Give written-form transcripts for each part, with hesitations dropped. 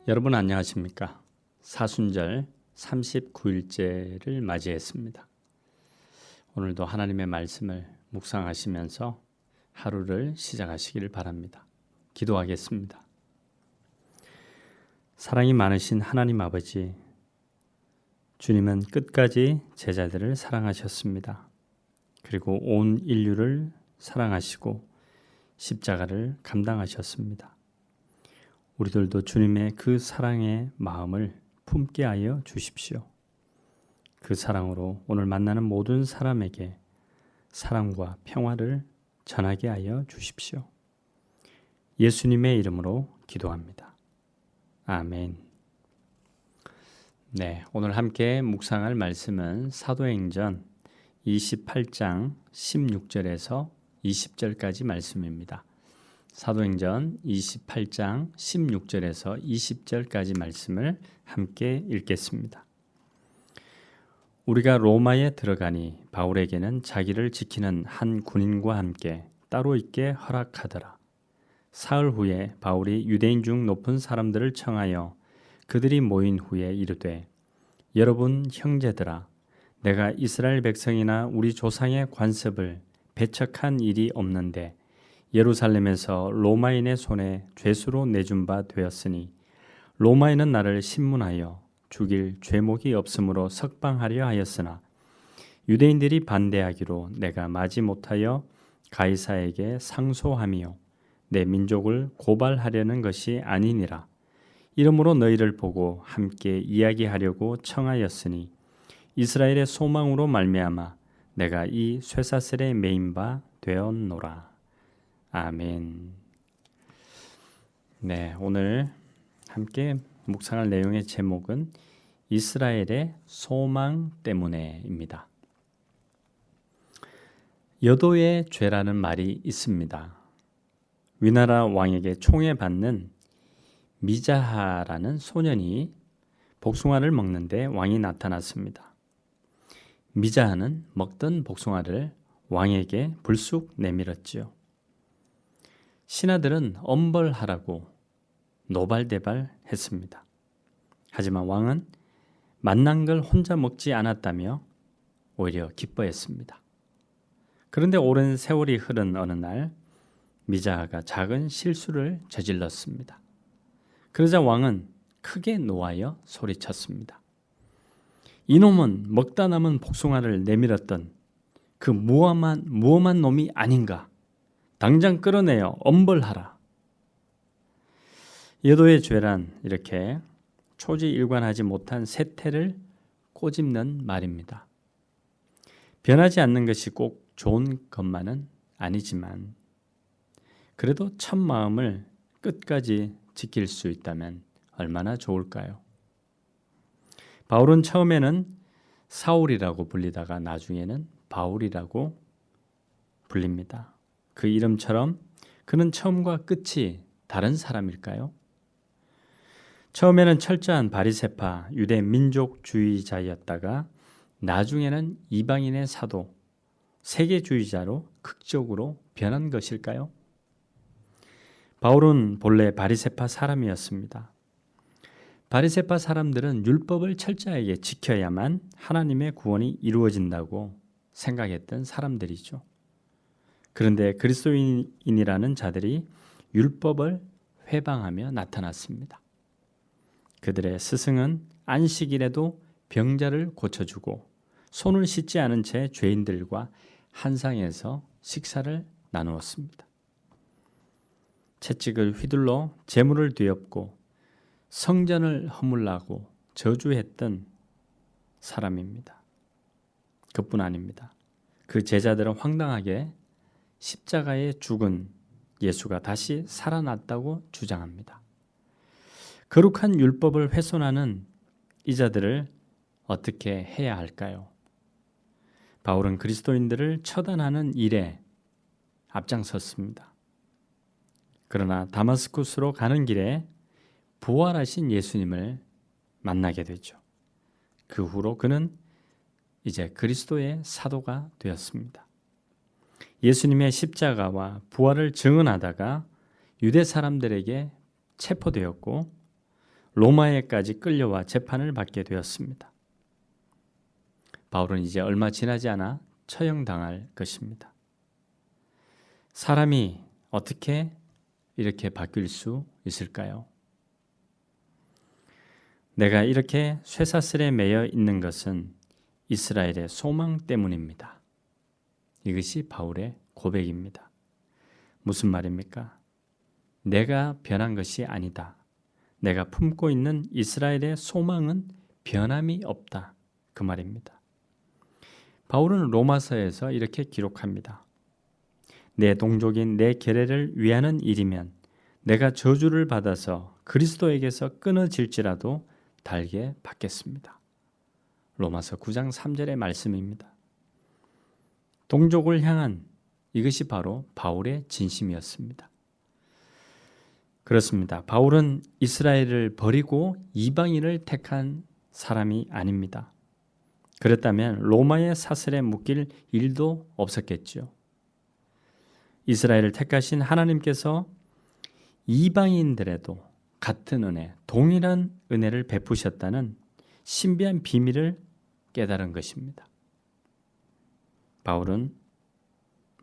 여러분 안녕하십니까? 사순절 39일째를 맞이했습니다. 오늘도 하나님의 말씀을 묵상하시면서 하루를 시작하시기를 바랍니다. 기도하겠습니다. 사랑이 많으신 하나님 아버지, 주님은 끝까지 제자들을 사랑하셨습니다. 그리고 온 인류를 사랑하시고 십자가를 감당하셨습니다. 우리들도 주님의 그 사랑의 마음을 품게 하여 주십시오. 그 사랑으로 오늘 만나는 모든 사람에게 사랑과 평화를 전하게 하여 주십시오. 예수님의 이름으로 기도합니다. 아멘. 네, 오늘 함께 묵상할 말씀은 사도행전 28장 16절에서 20절까지 말씀입니다. 사도행전 28장 16절에서 20절까지 말씀을 함께 읽겠습니다. 우리가 로마에 들어가니 바울에게는 자기를 지키는 한 군인과 함께 따로 있게 허락하더라. 사흘 후에 바울이 유대인 중 높은 사람들을 청하여 그들이 모인 후에 이르되, 여러분 형제들아, 내가 이스라엘 백성이나 우리 조상의 관습을 배척한 일이 없는데 예루살렘에서 로마인의 손에 죄수로 내준 바 되었으니 로마인은 나를 신문하여 죽일 죄목이 없으므로 석방하려 하였으나 유대인들이 반대하기로 내가 마지 못하여 가이사에게 상소하며 내 민족을 고발하려는 것이 아니니라. 이러므로 너희를 보고 함께 이야기하려고 청하였으니 이스라엘의 소망으로 말미암아 내가 이 쇠사슬에 매인 바 되었노라. 아멘. 네, 오늘 함께 묵상할 내용의 제목은 이스라엘의 소망 때문에입니다. 여도의 죄라는 말이 있습니다. 위나라 왕에게 총애받는 미자하라는 소년이 복숭아를 먹는데 왕이 나타났습니다. 미자하는 먹던 복숭아를 왕에게 불쑥 내밀었지요. 신하들은 엄벌하라고 노발대발했습니다. 하지만 왕은 맛난 걸 혼자 먹지 않았다며 오히려 기뻐했습니다. 그런데 오랜 세월이 흐른 어느 날 미자하가 작은 실수를 저질렀습니다. 그러자 왕은 크게 노하여 소리쳤습니다. 이놈은 먹다 남은 복숭아를 내밀었던 그 무엄한 놈이 아닌가? 당장 끌어내어 엄벌하라. 여도의 죄란 이렇게 초지일관하지 못한 세태를 꼬집는 말입니다. 변하지 않는 것이 꼭 좋은 것만은 아니지만 그래도 참 마음을 끝까지 지킬 수 있다면 얼마나 좋을까요? 바울은 처음에는 사울이라고 불리다가 나중에는 바울이라고 불립니다. 그 이름처럼 그는 처음과 끝이 다른 사람일까요? 처음에는 철저한 바리새파 유대 민족주의자였다가 나중에는 이방인의 사도 세계주의자로 극적으로 변한 것일까요? 바울은 본래 바리새파 사람이었습니다. 바리새파 사람들은 율법을 철저하게 지켜야만 하나님의 구원이 이루어진다고 생각했던 사람들이죠. 그런데 그리스도인이라는 자들이 율법을 회방하며 나타났습니다. 그들의 스승은 안식일에도 병자를 고쳐주고 손을 씻지 않은 채 죄인들과 한상에서 식사를 나누었습니다. 채찍을 휘둘러 재물을 뒤엎고 성전을 허물라고 저주했던 사람입니다. 그뿐 아닙니다. 그 제자들은 황당하게 십자가에 죽은 예수가 다시 살아났다고 주장합니다. 거룩한 율법을 훼손하는 이 자들을 어떻게 해야 할까요? 바울은 그리스도인들을 처단하는 일에 앞장섰습니다. 그러나 다마스쿠스로 가는 길에 부활하신 예수님을 만나게 되죠. 그 후로 그는 이제 그리스도의 사도가 되었습니다. 예수님의 십자가와 부활을 증언하다가 유대 사람들에게 체포되었고 로마에까지 끌려와 재판을 받게 되었습니다. 바울은 이제 얼마 지나지 않아 처형당할 것입니다. 사람이 어떻게 이렇게 바뀔 수 있을까요? 내가 이렇게 쇠사슬에 매여 있는 것은 이스라엘의 소망 때문입니다. 이것이 바울의 고백입니다. 무슨 말입니까? 내가 변한 것이 아니다. 내가 품고 있는 이스라엘의 소망은 변함이 없다. 그 말입니다. 바울은 로마서에서 이렇게 기록합니다. 내 동족인 내 계례를 위하는 일이면 내가 저주를 받아서 그리스도에게서 끊어질지라도 달게 받겠습니다. 로마서 9장 3절의 말씀입니다. 동족을 향한 이것이 바로 바울의 진심이었습니다. 그렇습니다. 바울은 이스라엘을 버리고 이방인을 택한 사람이 아닙니다. 그랬다면 로마의 사슬에 묶일 일도 없었겠죠. 이스라엘을 택하신 하나님께서 이방인들에도 같은 은혜, 동일한 은혜를 베푸셨다는 신비한 비밀을 깨달은 것입니다. 바울은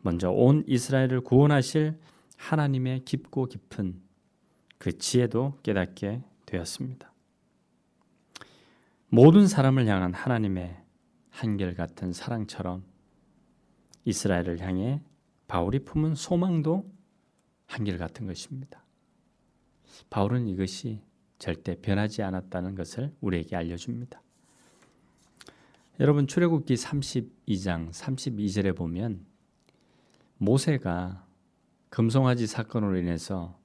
먼저 온 이스라엘을 구원하실 하나님의 깊고 깊은 그 지혜도 깨닫게 되었습니다. 모든 사람을 향한 하나님의 한결같은 사랑처럼 이스라엘을 향해 바울이 품은 소망도 한결같은 것입니다. 바울은 이것이 절대 변하지 않았다는 것을 우리에게 알려줍니다. 여러분, 출애굽기 32장 32절에 보면 모세가 금송아지 사건으로 인해서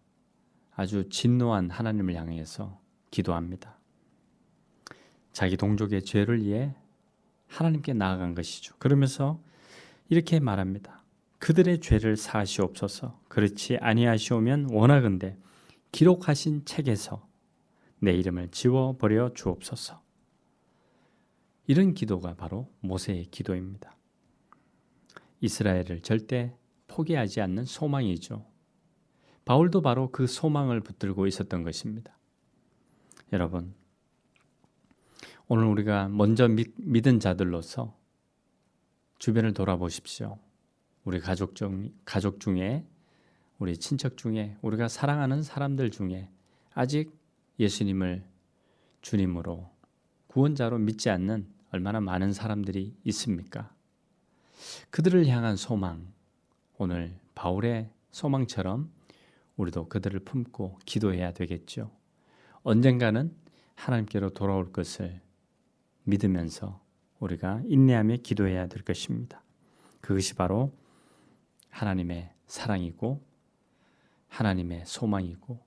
아주 진노한 하나님을 향해서 기도합니다. 자기 동족의 죄를 위해 하나님께 나아간 것이죠. 그러면서 이렇게 말합니다. 그들의 죄를 사하시옵소서. 그렇지 아니하시오면 원하건대 기록하신 책에서 내 이름을 지워버려 주옵소서. 이런 기도가 바로 모세의 기도입니다. 이스라엘을 절대 포기하지 않는 소망이죠. 바울도 바로 그 소망을 붙들고 있었던 것입니다. 여러분, 오늘 우리가 먼저 믿은 자들로서 주변을 돌아보십시오. 우리 가족 중에, 우리 친척 중에, 우리가 사랑하는 사람들 중에 아직 예수님을 주님으로 구원자로 믿지 않는 얼마나 많은 사람들이 있습니까? 그들을 향한 소망, 오늘 바울의 소망처럼 우리도 그들을 품고 기도해야 되겠죠. 언젠가는 하나님께로 돌아올 것을 믿으면서 우리가 인내하며 기도해야 될 것입니다. 그것이 바로 하나님의 사랑이고 하나님의 소망이고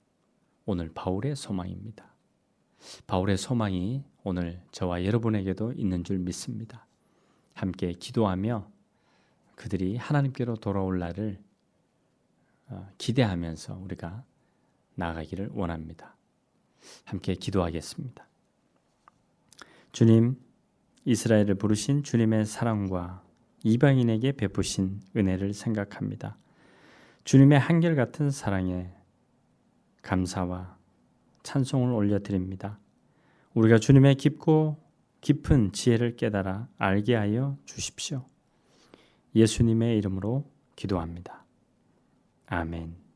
오늘 바울의 소망입니다. 바울의 소망이 오늘 저와 여러분에게도 있는 줄 믿습니다. 함께 기도하며 그들이 하나님께로 돌아올 날을 기대하면서 우리가 나아가기를 원합니다. 함께 기도하겠습니다. 주님, 이스라엘을 부르신 주님의 사랑과 이방인에게 베푸신 은혜를 생각합니다. 주님의 한결같은 사랑에 감사와 찬송을 올려드립니다. 우리가 주님의 깊고 깊은 지혜를 깨달아 알게 하여 주십시오. 예수님의 이름으로 기도합니다. 아멘.